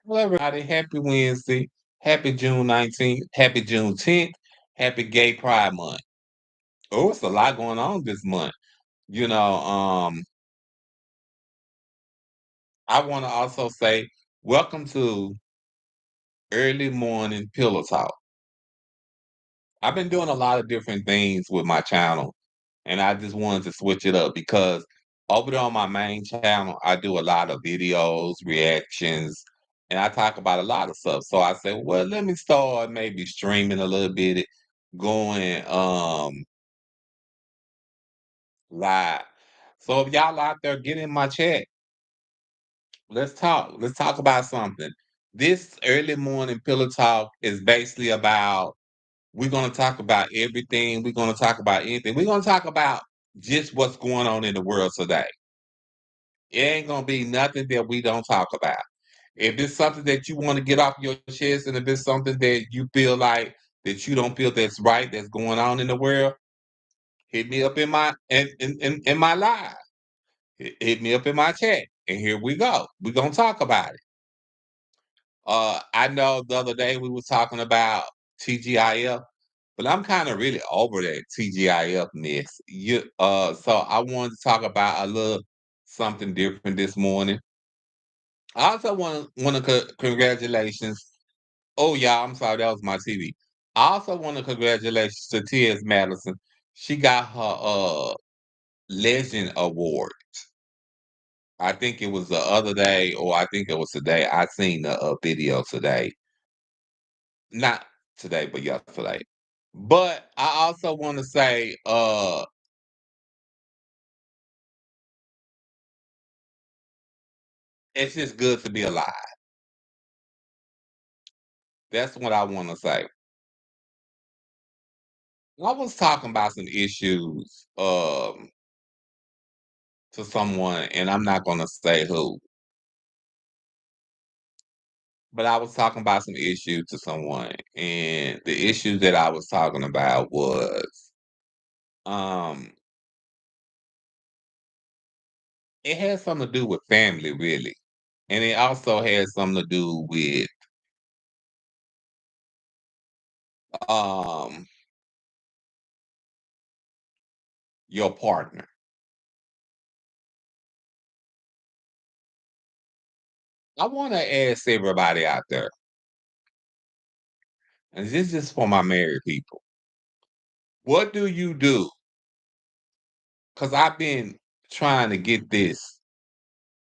Hello, everybody. Happy Wednesday. Happy June 19th. Happy June 10th. Happy Gay Pride Month. Oh, it's a lot going on this month. You know, I want to also say welcome to Early Morning Pillow Talk. I've been doing a lot of different things with my channel, and I just wanted to switch it up because over there on my main channel, I do a lot of videos, reactions, and I talk about a lot of stuff. So I said, well, let me start maybe streaming a little bit, going live. So if y'all out there, get in my chat. Let's talk. Let's talk about something. This early morning pillow talk is basically about we're going to talk about everything. We're going to talk about anything. We're going to talk about just what's going on in the world today. It ain't going to be nothing that we don't talk about. If it's something that you want to get off your chest, and if it's something that you feel like that you don't feel that's right, that's going on in the world, hit me up in my live. Hit me up in my chat, and here we go. We're gonna talk about it. I know the other day we were talking about TGIF, but I'm kind of really over that TGIF mess. So I wanted to talk about a little something different this morning. I also want to congratulations. Oh yeah, I'm sorry, that was my TV. I also want to congratulations to T.S. Madison. She got her Legend Award. I think it was the other day, or I think it was today. I seen a video today, not today, but yesterday. But I also want to say, it's just good to be alive. That's what I want to say. I was talking about some issues to someone, and I'm not going to say who, but I was talking about some issues to someone, and the issue that I was talking about was um it has something to do with family, really. And it also has something to do with um your partner. I want to ask everybody out there, and this is for my married people. What do you do? Because I've been trying to get this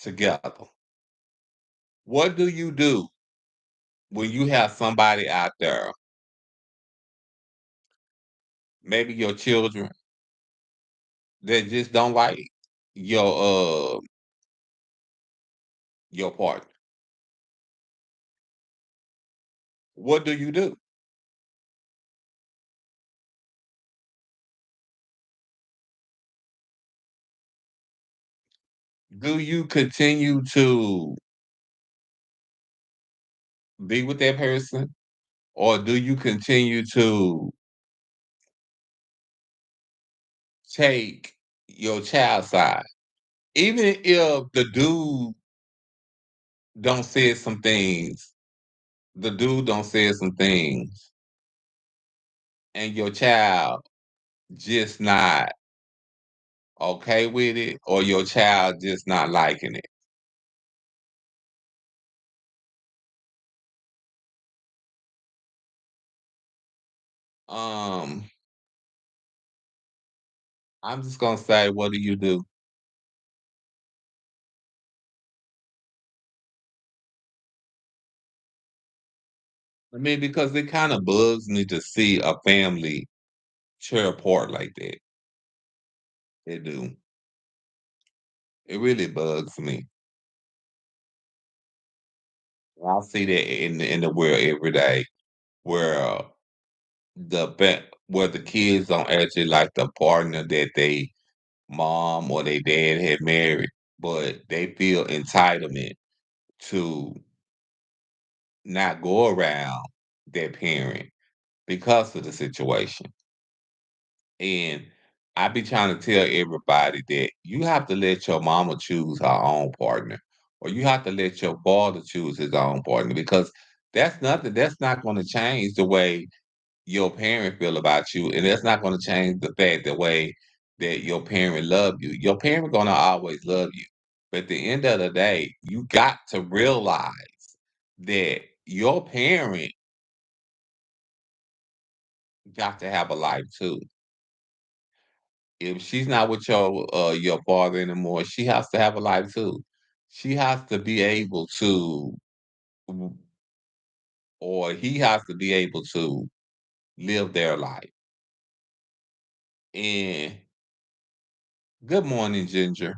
together. What do you do when you have somebody out there, maybe your children, that just don't like your your partner? What do you do? Do you continue to be with that person, or do you continue to take your child side? Even if the dude don't say some things, the dude don't say some things, and your child just not okay with it, or your child just not liking it. Um, I'm just gonna say, what do you do? I mean, because it kind of bugs me to see a family tear apart like that. It do. It really bugs me. I see that in the world every day, where where the kids don't actually like the partner that they mom or they dad had married, but they feel entitlement to not go around their parent because of the situation. And I be trying to tell everybody that you have to let your mama choose her own partner. or you have to let your father choose his own partner because that's not gonna change the way your parent feel about you, and that's not gonna change the fact the way that your parent love you. Your parent gonna always love you. But at the end of the day, you got to realize that your parent got to have a life too. If she's not with your father anymore, she has to have a life too. She has to be able to w or he has to be able to live their life. And good morning, Ginger.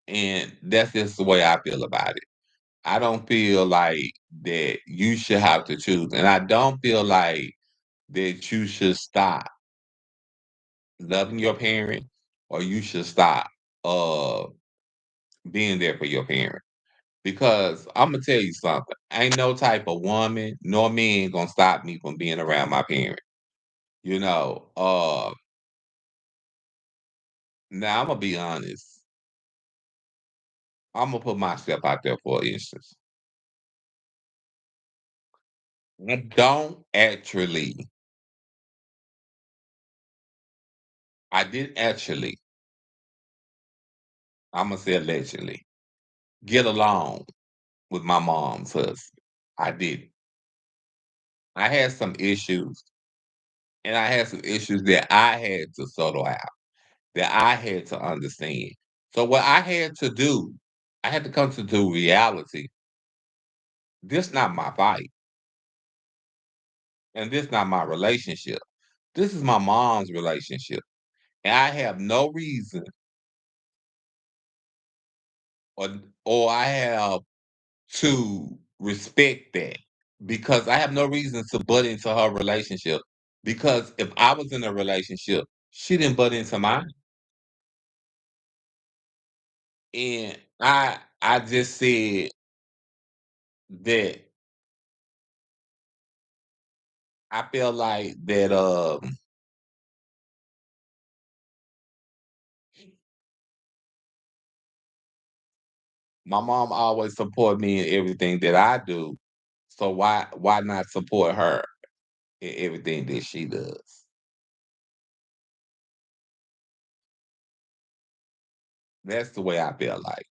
And that's just the way I feel about it. I don't feel like that you should have to choose, and I don't feel like that you should stop loving your parent or you should stop uh being there for your parent. Because Imma tell you something, ain't no type of woman nor man gonna stop me from being around my parent. You know, now Imma be honest. Imma put myself out there for instance. I don't actually I did actually, Imma say allegedly, get along with my mom's husband. I did. I had some issues, and I had some issues that I had to settle out, that I had to understand. So what I had to do, I had to come to the reality, this not my fight, and this not my relationship. This is my mom's relationship. And I have no reason or I have to respect that because I have no reason to butt into her relationship. Because if I was in a relationship, she didn't butt into mine. And I just said that I feel like that my mom always support me in everything that I do. So why not support her in everything that she does? That's the way I feel like.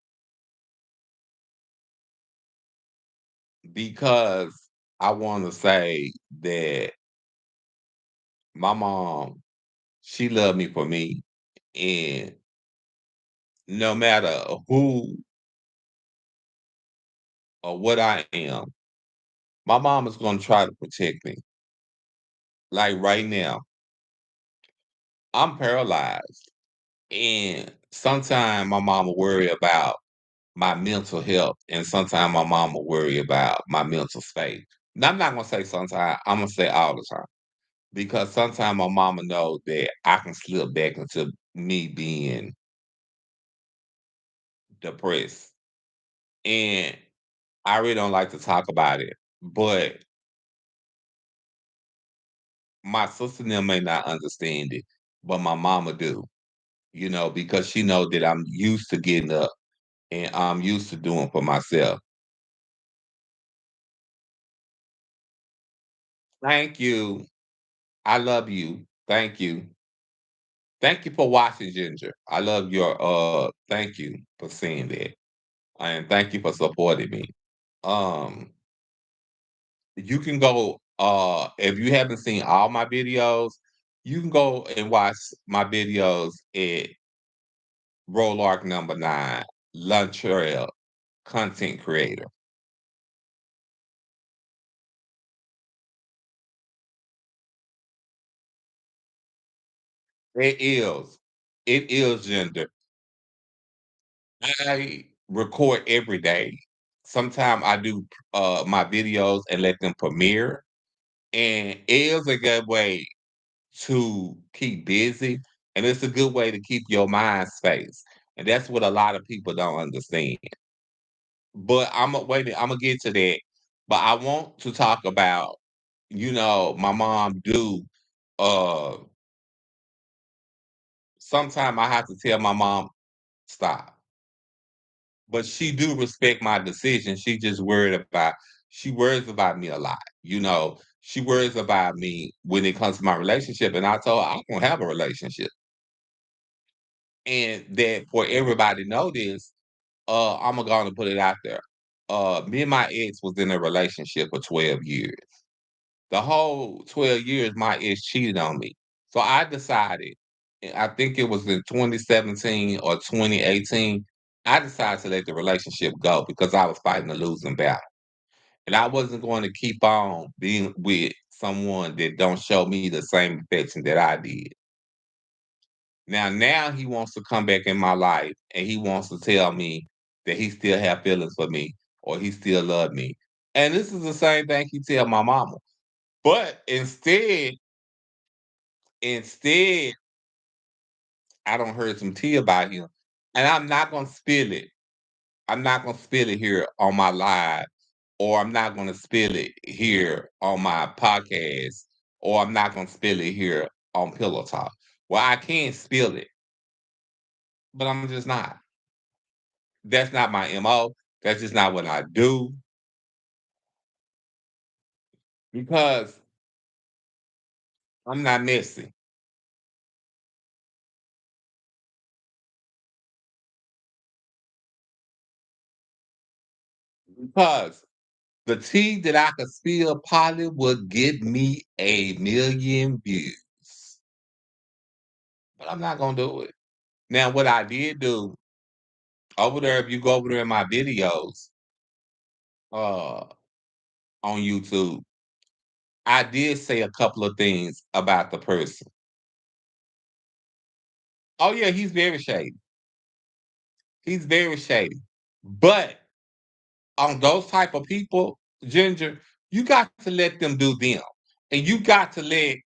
Because I want to say that my mom, she loved me for me. And no matter who or what I am, my mom is going to try to protect me. Like right now, I'm paralyzed. And sometimes my mom will worry about my mental health. And sometimes my mom will worry about my mental state. Now, I'm not going to say sometimes, I'm going to say all the time. Because sometimes my mama knows that I can slip back into me being depressed. And I really don't like to talk about it. But my sister and them may not understand it, but my mama do, because she know that I'm used to getting up and I'm used to doing for myself. Thank you. I love you. Thank you. Thank you for watching, Ginger. I love your thank you for saying that. And thank you for supporting me. Um you can go if you haven't seen all my videos, you can go and watch my videos at Rolark number 9, Luntrail content creator. It is. It is gender. I record every day. Sometimes I do my videos and let them premiere. And it is a good way to keep busy. And it's a good way to keep your mind space. And that's what a lot of people don't understand. But I'm gonna get to that. But I want to talk about, my mom do uh sometimes I have to tell my mom, stop. but she do respect my decision. She worries about me a lot. She worries about me when it comes to my relationship. And I told her I don't have a relationship. And that for everybody to know this, I'm gonna put it out there. Me and my ex was in a relationship for 12 years. The whole 12 years, my ex cheated on me. So I decided, I think it was in 2017 or 2018, I decided to let the relationship go because I was fighting a losing battle. And I wasn't going to keep on being with someone that don't show me the same affection that I did. Now he wants to come back in my life and he wants to tell me that he still have feelings for me or he still love me. And this is the same thing he tell my mama. But instead, I don't heard some tea about him. And I'm not gonna spill it. I'm not gonna spill it here on my live, or I'm not gonna spill it here on my podcast, or I'm not gonna spill it here on Pillow Talk. Well, I can spill it, but I'm just not. That's not my MO. That's just not what I do because I'm not messy. Because the tea that I could spill probably would get me 1,000,000 views, but I'm not gonna do it. Now, what I did do over there, if you go over there in my videos, uh, on YouTube, I did say a couple of things about the person. Oh yeah, he's very shady. He's very shady. But on those type of people, Ginger, you got to let them do them. And you got to let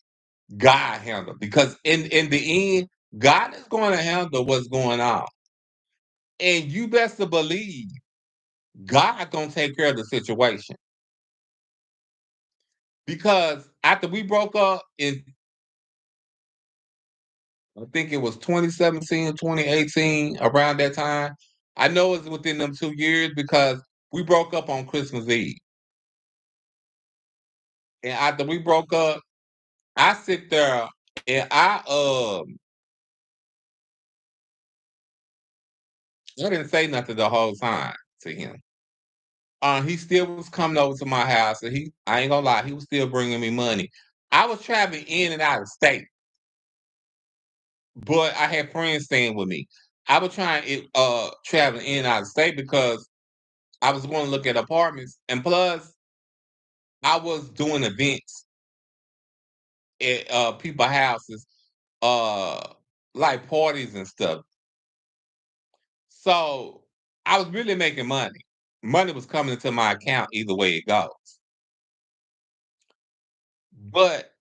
God handle because in the end, God is going to handle what's going on. And you best to believe God gonna take care of the situation. Because after we broke up in I think it was 2017 or 2018, around that time. I know it's within them 2 years because we broke up on Christmas Eve. And after we broke up, I sit there and I didn't say nothing the whole time to him. He still was coming over to my house, and I ain't gonna lie, he was still bringing me money. I was traveling in and out of state, but I had friends staying with me. I was trying traveling in and out of state because I was going to look at apartments, and plus I was doing events at people houses, uh, like parties and stuff. So I was really making money. Money was coming into my account either way it goes. But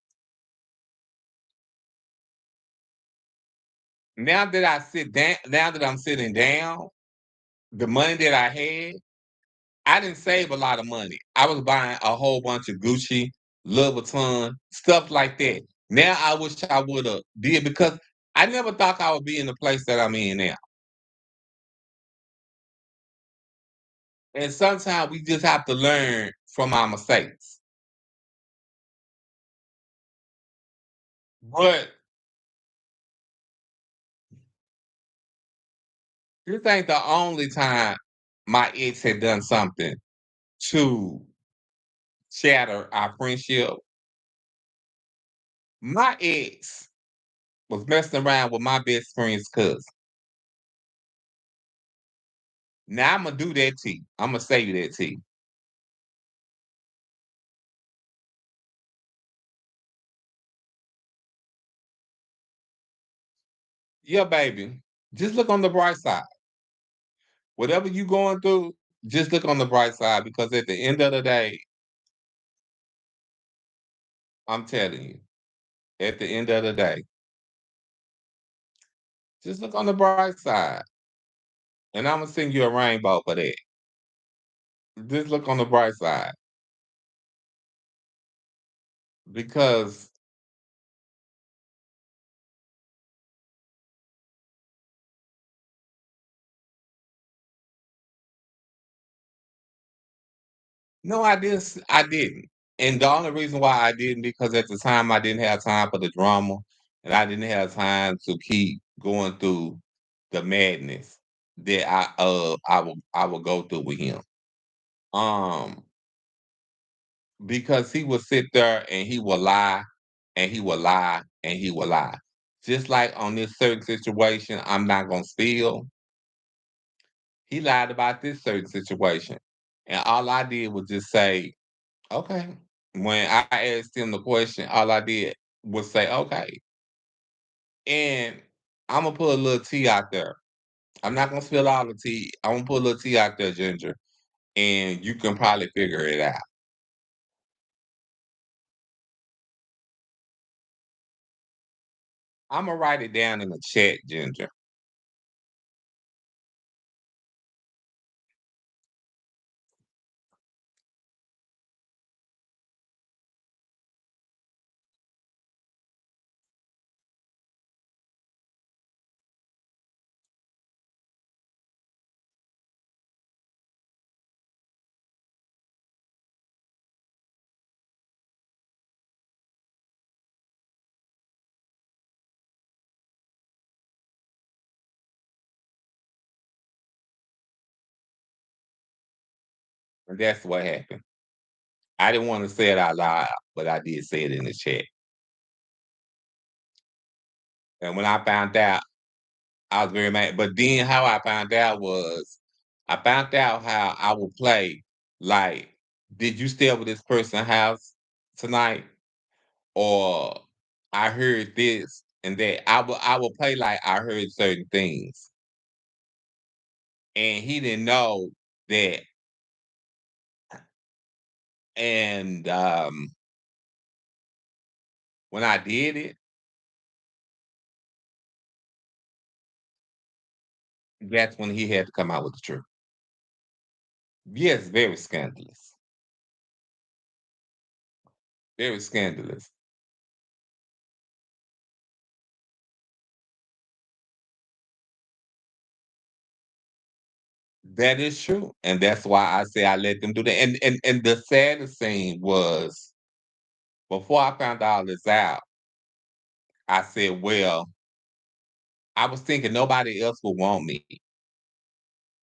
now that I'm sitting down, the money that I had, I didn't save a lot of money. I was buying a whole bunch of Gucci, Louis Vuitton, stuff like that. Now I wish I would have did because I never thought I would be in the place that I'm in now. And sometimes we just have to learn from our mistakes. But this ain't the only time my ex had done something to shatter our friendship. My ex was messing around with my best friend's cousin. Now I'm gonna do that to you. I'm gonna say that to you. Yeah, baby. Just look on the bright side. Whatever you going through, just look on the bright side because at the end of the day, I'm telling you, at the end of the day, just look on the bright side. And I'm gonna send you a rainbow for that. Just look on the bright side because No, I didn't. And the only reason why I didn't, because at the time I didn't have time for the drama, and I didn't have time to keep going through the madness that I would go through with him. Um, because he would sit there and he would lie, and he would lie, and he would lie. Just like on this certain situation, I'm not gonna spill. He lied about this certain situation, and all I did was just say, "Okay." When I asked him the question, all I did was say, "Okay." And Imma put a little tea out there. I'm not gonna spill all the tea. I'm gonna put a little tea out there, Ginger, and you can probably figure it out. Imma write it down in the chat, Ginger. And that's what happened. I didn't wanna say it out loud, but I did say it in the chat. And when I found out, I was very mad. But then how I found out was I found out how I would play, like, "Did you stay over this person's house tonight?" Or, "I heard this and that." I would play like I heard certain things, and he didn't know that. And, when I did it, that's when he had to come out with the truth. Yes, very scandalous. Very scandalous. That is true, and that's why I say I let them do that. And the saddest thing was before I found all this out, I said, "Well," I was thinking nobody else would want me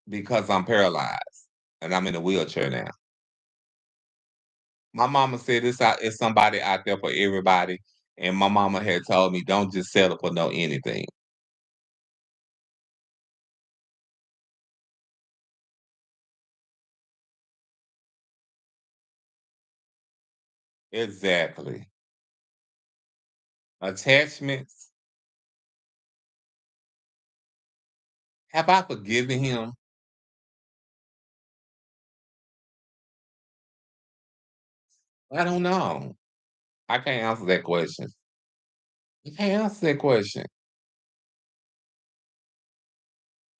because I'm paralyzed and I'm in a wheelchair now. My mama said it's somebody out there for everybody, and my mama had told me, "Don't just settle for no anything." Exactly. Attachments. Have I forgiven him? I don't know. I can't answer that question. I can't answer that question.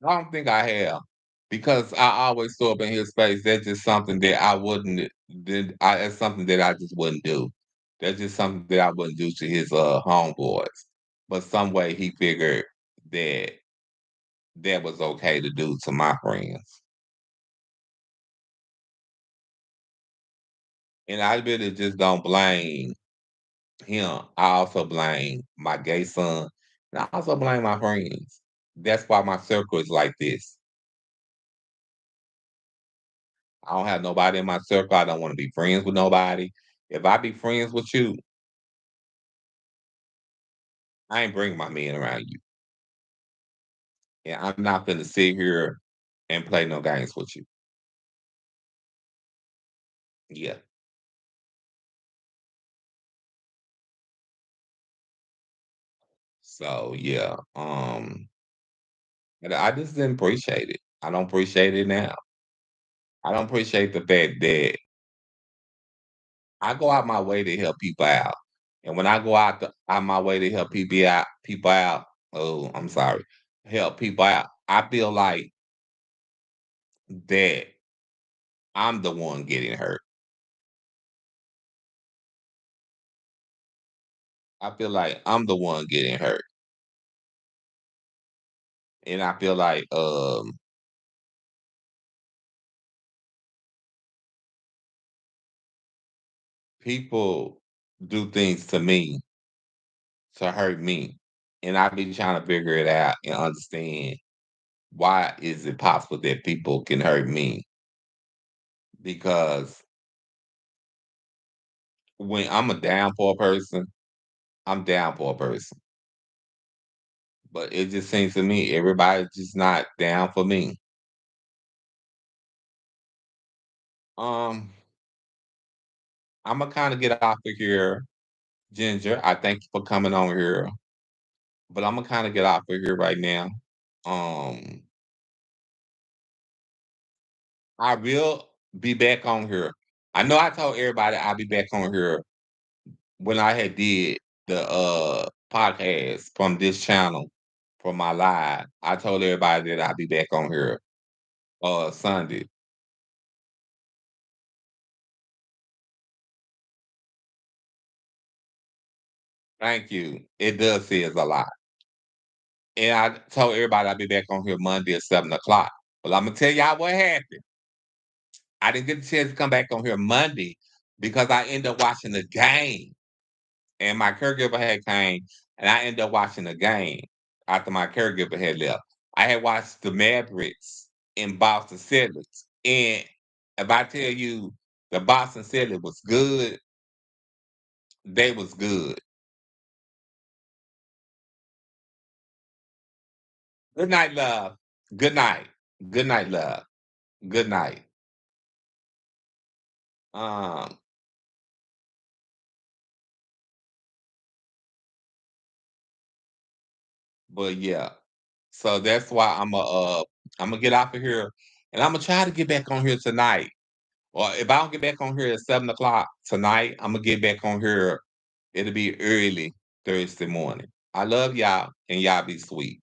I don't think I have, because I always throw up in his face. That's just something that I wouldn't. That's something that I just wouldn't do. That's just something that I wouldn't do to his homeboys. But some way he figured that that was okay to do to my friends, and I really just don't blame him. I also blame my gay son, and I also blame my friends. That's why my circle is like this. I don't have nobody in my circle. I don't want to be friends with nobody. If I be friends with you, I ain't bring my men around you. And I'm not gonna sit here and play no games with you. Yeah. So yeah. But I just didn't appreciate it. I don't appreciate it now. I don't appreciate the fact that I go out my way to help people out. And when I go out my way to help people out, oh, I'm sorry, help people out, I feel like that I'm the one getting hurt. I feel like I'm the one getting hurt. And I feel like people do things to me to hurt me, and I be trying to figure it out and understand why is it possible that people can hurt me? Because when I'm a down for a person, I'm down for a person. But it just seems to me everybody's just not down for me. Um, Imma kinda get off of here, Ginger. I thank you for coming on here, but Imma kinda get off of here right now. Um, I will be back on here. I know I told everybody I'll be back on here when I had did the, podcast from this channel from my live. I told everybody that I'll be back on here, Sunday. Thank you. It does says a lot. And I told everybody I'll be back on here Monday at 7 o'clock. Well, Imma tell y'all what happened. I didn't get a chance to come back on here Monday because I ended up watching the game, and my caregiver had came, and I ended up watching the game after my caregiver had left. I had watched the Mavericks and Boston Celtics, and if I tell you the Boston Celtics was good, they was good. Good night, love. Good night. Good night, love. Good night. Um, but yeah. So that's why Imma get off of here, and Imma try to get back on here tonight. Or if I don't get back on here at 7 o'clock tonight, Imma get back on here. It'll be early Thursday morning. I love y'all, and y'all be sweet.